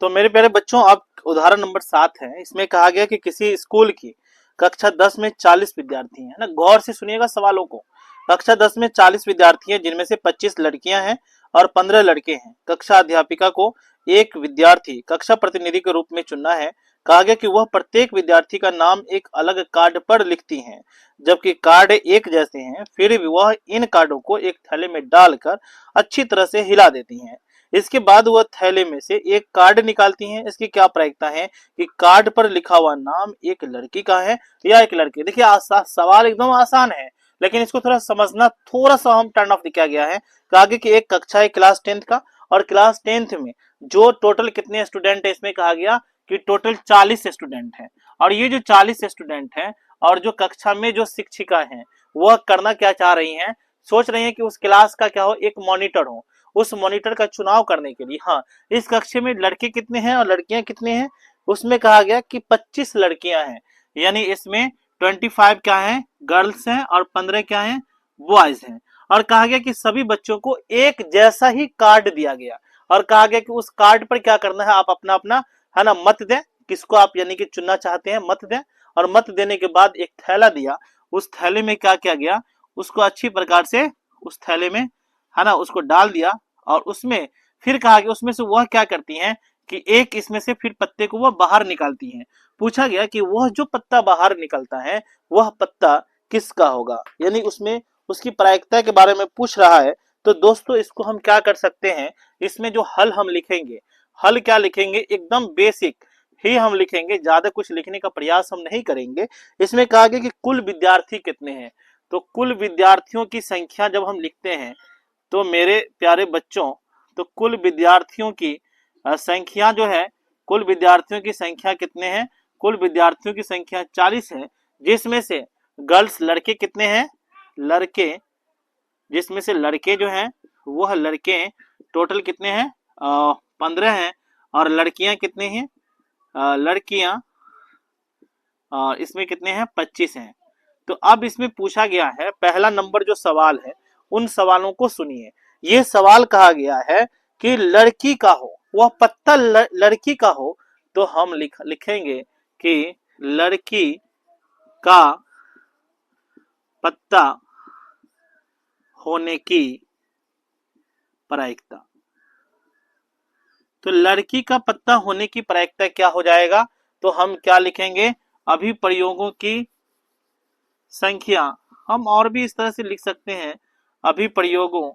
तो मेरे प्यारे बच्चों, अब उदाहरण नंबर 7 है। इसमें कहा गया कि किसी स्कूल की कक्षा 10 में 40 विद्यार्थी हैं ना। गौर से सुनिएगा सवालों को। कक्षा 10 में 40 विद्यार्थी हैं, जिनमें से 25 लड़कियां हैं और 15 लड़के हैं। कक्षा अध्यापिका को एक विद्यार्थी कक्षा प्रतिनिधि के रूप में चुनना है। कहा गया कि वह प्रत्येक विद्यार्थी का नाम एक अलग कार्ड पर लिखती हैं, जबकि कार्ड एक जैसे हैं, फिर भी वह इन कार्डों को एक थैले में डालकर अच्छी तरह से हिला देती हैं। इसके बाद वह थैले में से एक कार्ड निकालती हैं। इसकी क्या प्रायिकता है कि कार्ड पर लिखा हुआ नाम एक लड़की का है या एक लड़के। देखिए सवाल एकदम आसान है, लेकिन इसको थोड़ा समझना, थोड़ा सा हम टर्न ऑफ दिया गया है। कहा गया कि एक कक्षा है क्लास 10th का, और क्लास 10th में जो टोटल कितने स्टूडेंट है, इसमें कहा गया कि टोटल 40 स्टूडेंट हैं। और ये जो 40 स्टूडेंट हैं और जो कक्षा में जो शिक्षिका हैं, वह करना क्या चाह रही हैं, सोच रही हैं कि उस क्लास का क्या हो, एक मॉनिटर हो। उस मॉनिटर का चुनाव करने के लिए, हाँ, इस कक्षा में लड़के कितने हैं और लड़कियां कितने हैं, उसमें कहा गया कि 25 लड़कियां हैं। यानी इसमें 25 क्या है, गर्ल्स हैं, और 15 क्या है, बॉयज हैं। और कहा गया कि सभी बच्चों को एक जैसा ही कार्ड दिया गया, और कहा गया कि उस कार्ड पर क्या करना है, आप अपना अपना है ना मत दें, किसको आप यानी कि चुनना चाहते हैं मत दें। और मत देने के बाद एक थैला दिया, उस थैले में क्या किया गया, उसको अच्छी प्रकार से उस थैले में है ना उसको डाल दिया। और उसमें फिर कहा गया उसमें से वह क्या करती हैं कि एक इसमें से फिर पत्ते को वह बाहर निकालती हैं। पूछा गया कि वह जो पत्ता बाहर निकलता है, वह पत्ता किसका होगा, यानी उसमें उसकी प्रायिकता के बारे में पूछ रहा है। तो दोस्तों, इसको हम क्या कर सकते हैं, इसमें जो हल हम लिखेंगे, हल क्या लिखेंगे, एकदम बेसिक ही हम लिखेंगे, ज्यादा कुछ लिखने का प्रयास हम नहीं करेंगे। इसमें कहा गया कि कुल विद्यार्थी कितने हैं। तो कुल विद्यार्थियों की संख्या जब हम लिखते हैं, तो मेरे प्यारे बच्चों, तो कुल विद्यार्थियों की संख्या जो है, कुल विद्यार्थियों की संख्या कितने हैं, कुल विद्यार्थियों की संख्या 40 है। जिसमें से गर्ल्स लड़के कितने हैं, लड़के, जिसमें से लड़के जो हैं वह लड़के टोटल कितने हैं, 15 हैं। और लड़कियां कितने हैं, लड़कियां इसमें कितने हैं, 25 हैं। तो अब इसमें पूछा गया है, पहला नंबर जो सवाल है, उन सवालों को सुनिए। ये सवाल कहा गया है कि लड़की का हो, वह पत्ता लड़की का हो। तो हम लिखेंगे कि लड़की का पत्ता होने की प्रायिकता। तो लड़की का पत्ता होने की प्रायिकता क्या हो जाएगा, तो हम क्या लिखेंगे, अभिप्रयोगों की संख्या। हम और भी इस तरह से लिख सकते हैं, अभिप्रयोगों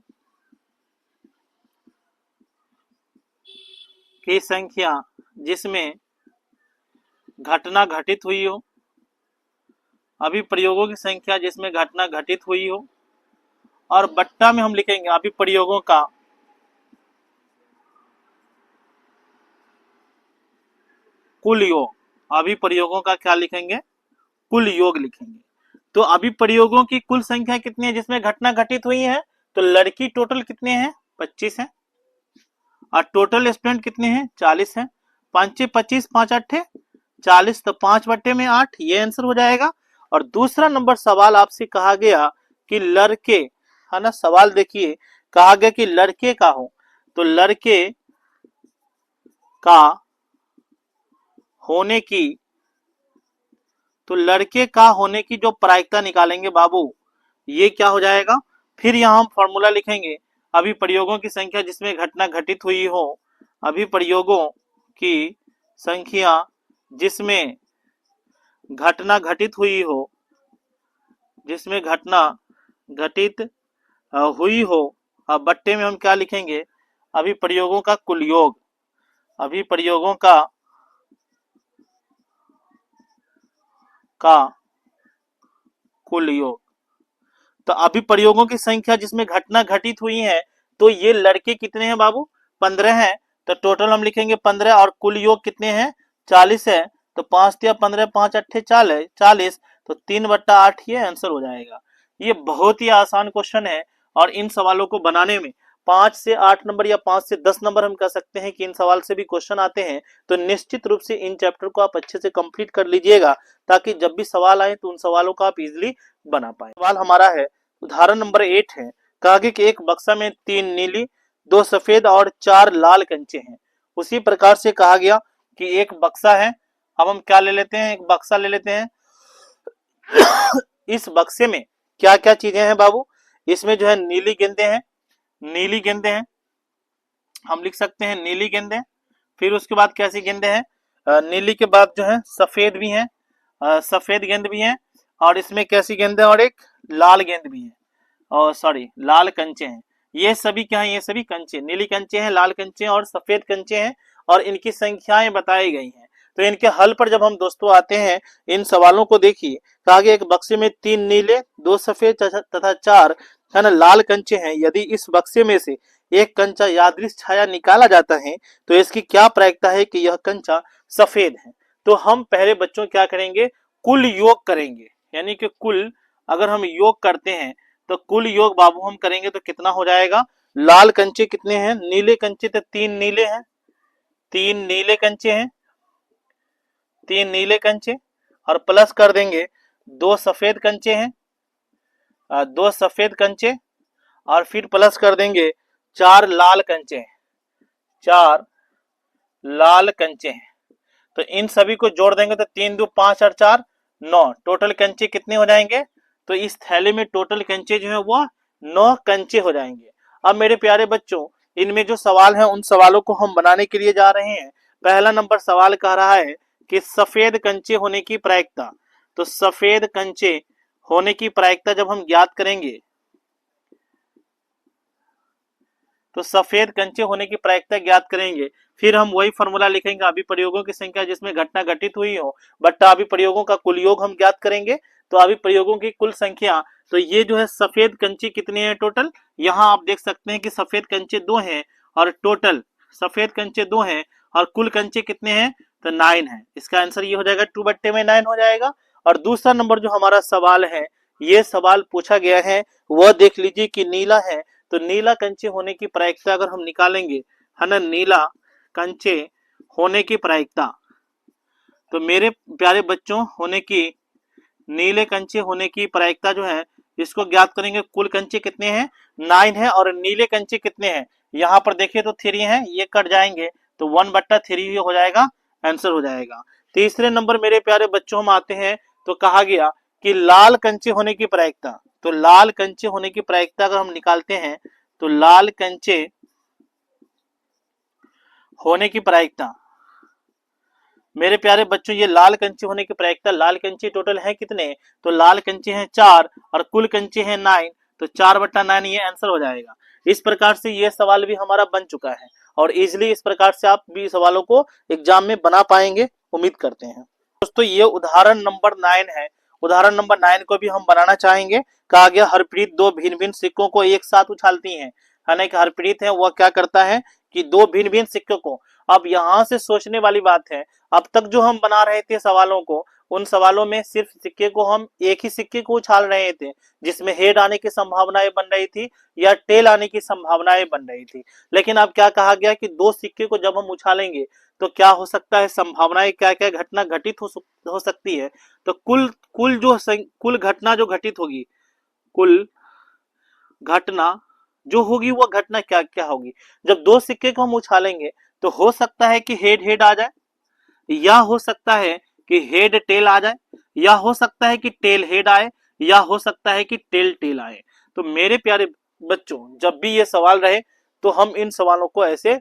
की संख्या जिसमें घटना घटित हुई हो, अभिप्रयोगों की संख्या जिसमें घटना घटित हुई हो। और बट्टा में हम लिखेंगे अभिप्रयोगों का कुल योग। अभिप्रयोगों का क्या लिखेंगे, कुल योग लिखेंगे। तो अभिप्रयोगों की कुल संख्या कितनी है जिसमें घटना घटित हुई है, तो लड़की टोटल कितने हैं, 25 हैं। और टोटल स्टूडेंट कितने हैं, 40 हैं। 5 25, 5 8 40, तो 5 बट्टे में 8, ये आंसर हो जाएगा। और दूसरा नंबर सवाल आपसे कहा गया कि लड़के, है ना, सवाल देखिए, कहा गया कि लड़के का हो। तो लड़के का होने की, तो लड़के का होने की जो प्रायिकता निकालेंगे बाबू, ये क्या हो जाएगा, फिर यहां हम फॉर्मूला लिखेंगे, अभिप्रयोगों की संख्या जिसमें घटना घटित हुई हो, अभिप्रयोगों की संख्या जिसमें घटना घटित हुई हो, जिसमें घटना घटित हुई हो। अब बट्टे में हम क्या लिखेंगे, अभिप्रयोगों का कुल योग, अभिप्रयोगों का कुल योग। तो अभिप्रयोगों की संख्या जिसमें घटना घटित हुई है, तो ये लड़के कितने हैं बाबू, 15 हैं। तो टोटल हम लिखेंगे 15, और कुल योग कितने हैं, 40 है। तो 5 या 15, 5 8 40, तो 3/8 ये आंसर हो जाएगा। ये बहुत ही आसान क्वेश्चन है, और इन सवालों को बनाने में 5 से 8 नंबर या 5 से 10 नंबर हम कह सकते हैं कि इन सवाल से भी क्वेश्चन आते हैं। तो निश्चित रूप से इन चैप्टर को आप अच्छे से कंप्लीट कर लीजिएगा, ताकि जब भी सवाल आए तो उन सवालों को आप इजिली बना पाए। सवाल हमारा है, उदाहरण नंबर 8 है। कहा गया कि एक बक्सा में 3 नीली, 2 सफेद और 4 लाल कंचे हैं। उसी प्रकार से कहा गया कि एक बक्सा है। अब हम क्या ले लेते हैं, एक बक्सा ले लेते हैं। इस बक्से में क्या क्या चीजें हैं बाबू, इसमें जो है नीली गेंदे हैं, नीली गेंदे हैं, हम लिख सकते हैं नीली गेंदे। फिर उसके बाद कैसी गेंदे हैं, नीली के बाद जो है सफेद भी हैं, सफेद गेंद भी हैं, और इसमें कैसी गेंद है, और एक लाल गेंद भी है, और सॉरी लाल कंचे हैं। ये सभी क्या है, ये सभी कंचे, नीली कंचे हैं, लाल कंचे हैं और सफेद कंचे हैं, और इनकी संख्याएं बताई गई हैं। तो इनके हल पर जब हम दोस्तों आते हैं, इन सवालों को देखिए, कहा गया एक बक्से में 3 नीले 2 सफेद तथा 4 है ना लाल कंचे हैं। यदि इस बक्से में से एक कंचा यादृश छाया निकाला जाता है तो इसकी क्या प्रायिकता है कि यह कंचा सफेद है। तो हम पहले बच्चों क्या करेंगे, कुल योग करेंगे, यानी कि कुल अगर हम योग करते हैं तो कुल योग बाबू हम करेंगे तो कितना हो जाएगा, लाल कंचे कितने हैं, नीले कंचे तो 3 नीले हैं, 3 नीले कंचे हैं, 3 नीले कंचे, और प्लस कर देंगे 2 सफेद कंचे हैं, 2 सफेद कंचे, और फिर प्लस कर देंगे 4 लाल कंचे हैं, 4 लाल कंचे हैं। तो इन सभी को जोड़ देंगे तो 3 2 5 और 4 9, टोटल कंचे कितने हो जाएंगे, तो इस थैले में टोटल कंचे जो है वो 9 कंचे हो जाएंगे। अब मेरे प्यारे बच्चों, इनमें जो सवाल है उन सवालों को हम बनाने के लिए जा रहे हैं। पहला नंबर सवाल कह रहा है कि सफेद कंचे होने की प्रायिकता। तो सफेद कंचे होने की प्रायिकता जब हम ज्ञात करेंगे, तो सफेद कंचे होने की प्रायिकता ज्ञात करेंगे, फिर हम वही फॉर्मूला लिखेंगे, अभी प्रयोगों की संख्या जिसमें घटना घटित हुई हो बट्टा अभी प्रयोगों का कुल योग हम ज्ञात करेंगे। तो अभी प्रयोगों की कुल संख्या, तो ये जो है सफेद कंचे कितने हैं टोटल, यहाँ आप देख सकते हैं कि सफेद कंचे 2 हैं, और टोटल सफेद कंचे 2 हैं और कुल कंचे कितने हैं, तो 9 है। इसका आंसर ये हो जाएगा 2/9 हो जाएगा। और दूसरा नंबर जो हमारा सवाल है, ये सवाल पूछा गया है, वह देख लीजिए कि नीला है। तो नीला कंचे होने की प्रायिकता अगर हम निकालेंगे, है ना, नीला कंचे होने की प्रायिकता, तो मेरे प्यारे बच्चों होने की, नीले कंचे होने की प्रायिकता जो है इसको ज्ञात करेंगे। कुल कंचे कितने हैं, 9 है, और नीले कंचे कितने हैं, यहाँ पर देखिए तो 3 है, ये कट जाएंगे तो 1/3 हो जाएगा, आंसर हो जाएगा। तीसरे नंबर मेरे प्यारे बच्चों हम आते हैं, तो कहा गया कि लाल कंचे होने की प्रायिकता। तो लाल कंचे होने की प्रायिकता अगर हम निकालते हैं, तो लाल कंचे होने की प्रायिकता, मेरे प्यारे बच्चों ये लाल कंचे होने की प्रायिकता, लाल कंचे टोटल है कितने, तो लाल कंचे हैं 4 और कुल कंचे हैं 9, तो 4/9 ये आंसर हो जाएगा। इस प्रकार से ये सवाल भी हमारा बन चुका है, और इजिली इस प्रकार से आप भी सवालों को एग्जाम में बना पाएंगे, उम्मीद करते हैं। दोस्तों ये उदाहरण नंबर 9 है, उदाहरण नंबर 9 को भी हम बनाना चाहेंगे। कहा गया हरप्रीत 2 भिन्न भिन्न सिक्कों को एक साथ उछालती है ना, कि हरप्रीत है वह क्या करता है कि 2 भिन्न भिन्न सिक्कों को, अब यहाँ से सोचने वाली बात है, अब तक जो हम बना रहे थे सवालों को, उन सवालों में सिर्फ सिक्के को हम एक ही सिक्के को उछाल रहे थे, जिसमें हेड आने की संभावनाएं बन रही थी या टेल आने की संभावनाएं बन रही थी। लेकिन अब क्या कहा गया कि 2 सिक्के को जब हम उछालेंगे तो क्या हो सकता है, संभावनाएं क्या क्या घटना घटित हो सकती है। तो कुल घटना जो घटित होगी, कुल घटना जो होगी वह घटना क्या क्या होगी, जब 2 सिक्के को हम उछालेंगे तो हो सकता है कि हेड हेड आ जाए, या हो सकता है कि हेड टेल आ जाए, या हो सकता है कि टेल हेड आए, या हो सकता है कि टेल टेल आए। तो मेरे प्यारे बच्चों जब भी ये सवाल रहे तो हम इन सवालों को ऐसे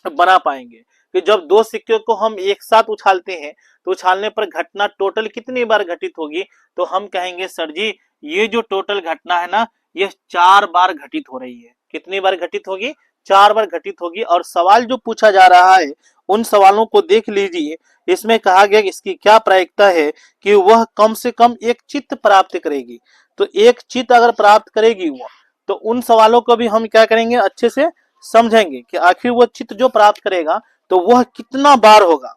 बना पाएंगे कि जब 2 सिक्के को हम एक साथ उछालते हैं तो उछालने पर घटना टोटल कितनी बार घटित होगी, तो हम कहेंगे सर जी ये जो टोटल घटना है ना, ये 4 बार घटित हो रही है। कितनी बार घटित होगी, 4 बार घटित होगी। और सवाल जो पूछा जा रहा है उन सवालों को देख लीजिए, इसमें कहा गया कि इसकी क्या प्रायिकता है कि वह कम से कम एक चित्त प्राप्त करेगी। तो एक चित्त अगर प्राप्त करेगी वो, तो उन सवालों को भी हम क्या करेंगे, अच्छे से समझेंगे कि आखिर वो चित्त जो प्राप्त करेगा तो वह कितना बार होगा,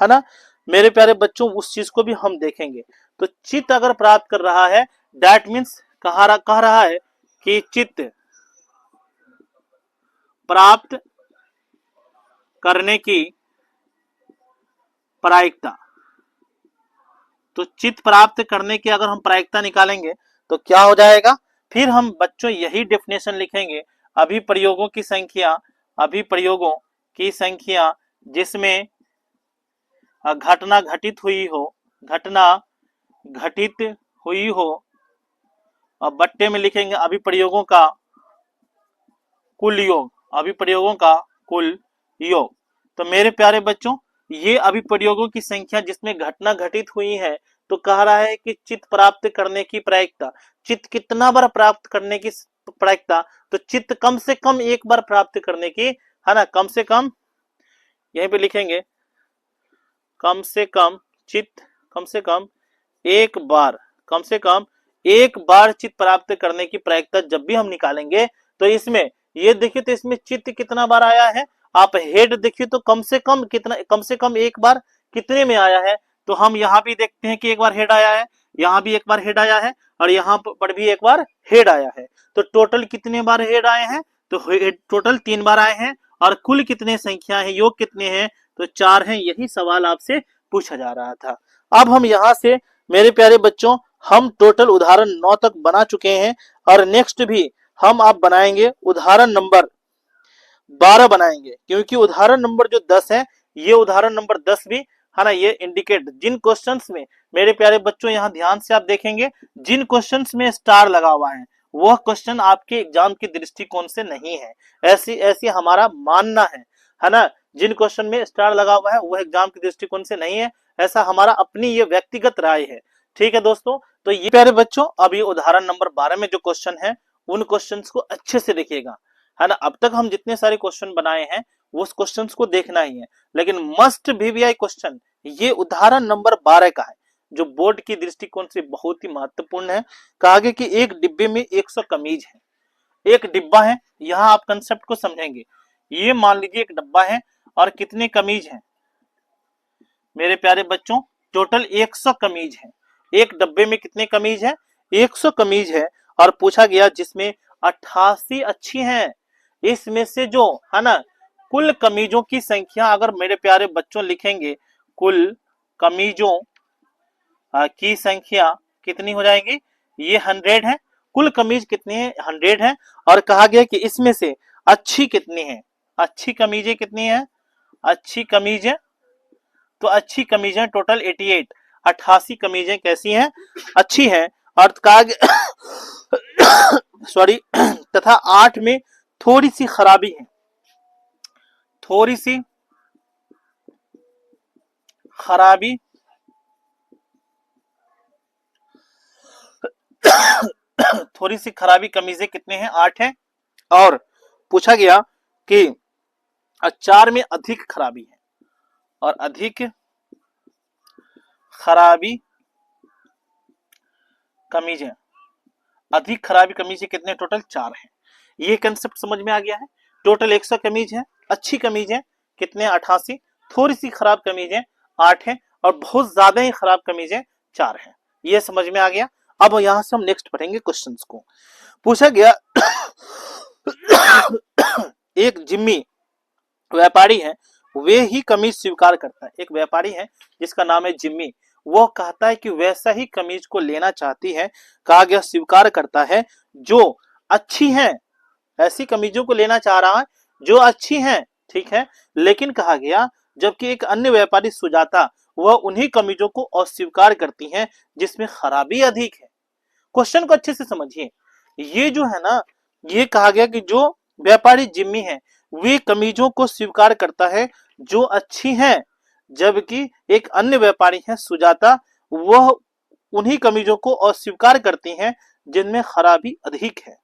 है ना। मेरे प्यारे बच्चों उस चीज को भी हम देखेंगे। तो चित्त अगर प्राप्त कर रहा है, दैट मीन्स कह रहा है कि चित्त प्राप्त करने की प्रायिकता। तो चित्त प्राप्त करने की अगर हम प्रायिकता निकालेंगे तो क्या हो जाएगा, फिर हम बच्चों यही डेफिनेशन लिखेंगे, अभी प्रयोगों की संख्या, अभी प्रयोगों की संख्या जिसमें घटना घटित हुई हो, घटना घटित हुई हो, और बट्टे में लिखेंगे अभिप्रयोगों का कुल योग, अभिप्रयोगों का कुल योग। तो मेरे प्यारे बच्चों, ये अभिप्रयोगों की संख्या जिसमें घटना घटित हुई है, तो कह रहा है कि चित्त प्राप्त करने की प्रायिकता, चित्त कितना बार प्राप्त करने की प्रायिकता, तो चित्त कम से कम एक बार प्राप्त करने की, है ना, कम से कम यहीं पे लिखेंगे कम से कम चित्त, कम से कम एक बार, कम से कम एक बार चित्त प्राप्त करने की प्रायिकता जब भी हम निकालेंगे, तो इसमें ये देखिए, तो इसमें चित्त कितना बार आया है, आप हेड देखिए तो कम से कम कितना, कम से कम एक बार कितने में आया है, तो हम यहाँ भी देखते हैं कि एक बार हेड आया है, यहाँ भी एक बार हेड आया है, और यहाँ पर भी एक बार हेड आया है। तो टोटल कितने बार हेड आए हैं, तो टोटल 3 बार आए हैं। और कुल कितने संख्या है, योग कितने हैं, तो 4 हैं। यही सवाल आपसे पूछा जा रहा था। अब हम यहाँ से मेरे प्यारे बच्चों, हम टोटल उदाहरण 9 तक बना चुके हैं, और नेक्स्ट भी हम आप बनाएंगे उदाहरण नंबर 12 बनाएंगे, क्योंकि उदाहरण नंबर जो 10 है, ये उदाहरण नंबर 10 भी, है ना, ये इंडिकेट जिन क्वेश्चंस में मेरे प्यारे बच्चों, यहाँ ध्यान से आप देखेंगे, जिन क्वेश्चंस में स्टार लगा हुआ है वह क्वेश्चन आपके एग्जाम के दृष्टिकोण से नहीं है, ऐसी ऐसी हमारा मानना है ना। जिन क्वेश्चन में स्टार लगा हुआ है वह एग्जाम के दृष्टिकोण से नहीं है, ऐसा हमारा अपनी ये व्यक्तिगत राय है। ठीक है दोस्तों, तो ये प्यारे बच्चों, अब ये उदाहरण नंबर 12 में जो क्वेश्चन है, उन क्वेश्चंस को अच्छे से देखिएगा, है ना। अब तक हम जितने सारे क्वेश्चन बनाए हैं उस क्वेश्चंस को देखना ही है, लेकिन मस्ट वीवीआई क्वेश्चन ये उदाहरण नंबर 12 का है, जो बोर्ड की दृष्टिकोण से बहुत ही महत्वपूर्ण है। कहा गया कि एक डिब्बे में 100 कमीज है, एक डिब्बा है, यहाँ आप कंसेप्ट को समझेंगे। ये मान लीजिए एक डब्बा है और कितने कमीज हैं मेरे प्यारे बच्चों, टोटल 100 कमीज है। एक डब्बे में कितने कमीज है, 100 कमीज है, और पूछा गया जिसमें 88 अच्छी हैं। इसमें से जो, है ना, कुल कमीजों की संख्या अगर मेरे प्यारे बच्चों लिखेंगे, कुल कमीजों की संख्या कितनी हो जाएगी, ये 100 है। कुल कमीज कितनी है, 100 है। और कहा गया कि इसमें से अच्छी कितनी है, अच्छी कमीजें कितनी है, अच्छी कमीजें, तो अच्छी कमीजें टोटल 88, 88 कमीजें कैसी हैं, अच्छी हैं। और कहा सॉरी तथा 8 में थोड़ी सी खराबी है, थोड़ी सी खराबी थोड़ी सी खराबी कमीजें कितने हैं, 8 है। और पूछा गया कि 4 में अधिक खराबी है, और अधिक खराबी कमीजें, अधिक खराबी कमीजें कितने, टोटल 4 है। ये कंसेप्ट समझ में आ गया है। टोटल 100 कमीज है, अच्छी कमीजें कितने, 88, थोड़ी सी खराब कमीजें 8 है, और बहुत ज्यादा ही खराब कमीजें 4 है। ये समझ में आ गया। अब यहां से हम नेक्स्ट पढ़ेंगे क्वेश्चंस को। पूछा गया एक जिम्मी व्यापारी है, वे ही कमीज स्वीकार करता है। एक व्यापारी है जिसका नाम है जिम्मी, वो कहता है कि वैसा ही कमीज को लेना चाहती है, कहा गया स्वीकार करता है जो अच्छी है, ऐसी कमीजों को लेना चाह रहा है जो अच्छी हैं, ठीक है। लेकिन कहा गया जबकि एक अन्य व्यापारी सुजाता, वह उन्हीं कमीजों को अस्वीकार करती हैं जिसमें खराबी अधिक है। क्वेश्चन को अच्छे से समझिए। ये जो है ना, ये कहा गया कि जो व्यापारी जिम्मी है वे कमीजों को स्वीकार करता है जो अच्छी हैं, जबकि एक अन्य व्यापारी है सुजाता, वह उन्हीं कमीजों को अस्वीकार करती हैं जिनमें खराबी अधिक है।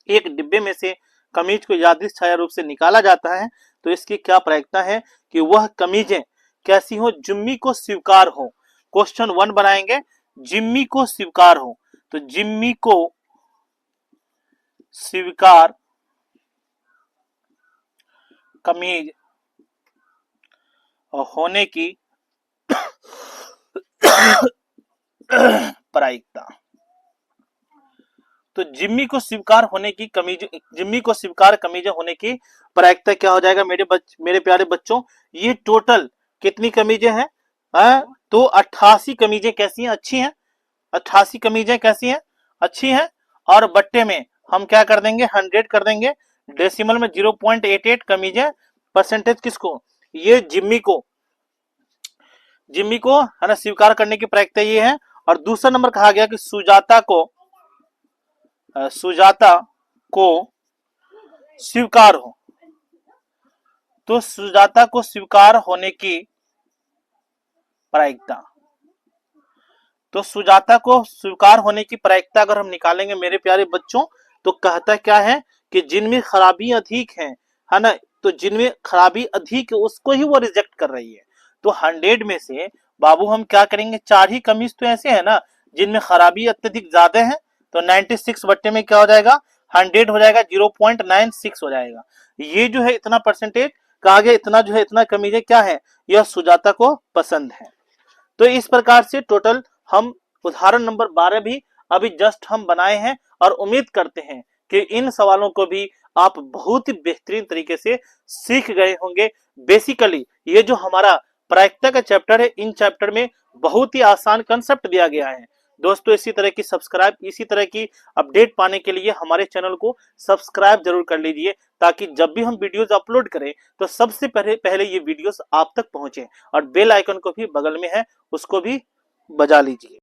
एक डिब्बे में से कमीज को यादृच्छिक छाया रूप से निकाला जाता है, तो इसकी क्या प्रायिकता है कि वह कमीजें कैसी हो, जिम्मी को स्वीकार हो। क्वेश्चन 1 बनाएंगे, जिम्मी को स्वीकार हो, तो जिम्मी को स्वीकार कमीज होने की प्रायिकता। तो जिम्मी को स्वीकार होने की कमीज, जिम्मी को स्वीकार कमीजें होने की प्रायिकता क्या हो जाएगा मेरे प्यारे बच्चों, ये टोटल कितनी कमीजें हैं, तो 88 कमीजें कैसी हैं, अच्छी हैं। 88 कमीजें कैसी हैं, अच्छी हैं। और बट्टे में हम क्या कर देंगे, 100 कर देंगे। डेसिमल में 0.88 कमीजें परसेंटेज किसको, ये जिम्मी को है ना स्वीकार करने की प्रायिकता ये है। और दूसरा नंबर कहा गया कि सुजाता को स्वीकार हो, तो सुजाता को स्वीकार होने की प्रायिकता, तो सुजाता को स्वीकार होने की प्रायिकता अगर हम निकालेंगे मेरे प्यारे बच्चों, तो कहता क्या है कि जिनमें खराबी अधिक है ना, तो जिनमें खराबी अधिक है उसको ही वो रिजेक्ट कर रही है। तो 100 में से बाबू हम क्या करेंगे, 4 ही कमीज तो ऐसे है ना जिनमें खराबी अत्यधिक ज्यादा है, तो 96 बट्टे में क्या हो जाएगा, 100 हो जाएगा, 0.96 हो जाएगा। ये जो है इतना परसेंटेज कहा गया, इतना जो है इतना कमीज है क्या है, यह सुजाता को पसंद है। तो इस प्रकार से टोटल हम उदाहरण नंबर 12 भी अभी जस्ट हम बनाए हैं, और उम्मीद करते हैं कि इन सवालों को भी आप बहुत ही बेहतरीन तरीके से सीख गए होंगे। बेसिकली ये जो हमारा प्रायिकता का चैप्टर है, इन चैप्टर में बहुत ही आसान कंसेप्ट दिया गया है। दोस्तों इसी तरह की अपडेट पाने के लिए हमारे चैनल को सब्सक्राइब जरूर कर लीजिए, ताकि जब भी हम वीडियोस अपलोड करें तो सबसे पहले ये वीडियोस आप तक पहुंचे। और बेल आइकन को भी बगल में है उसको भी बजा लीजिए।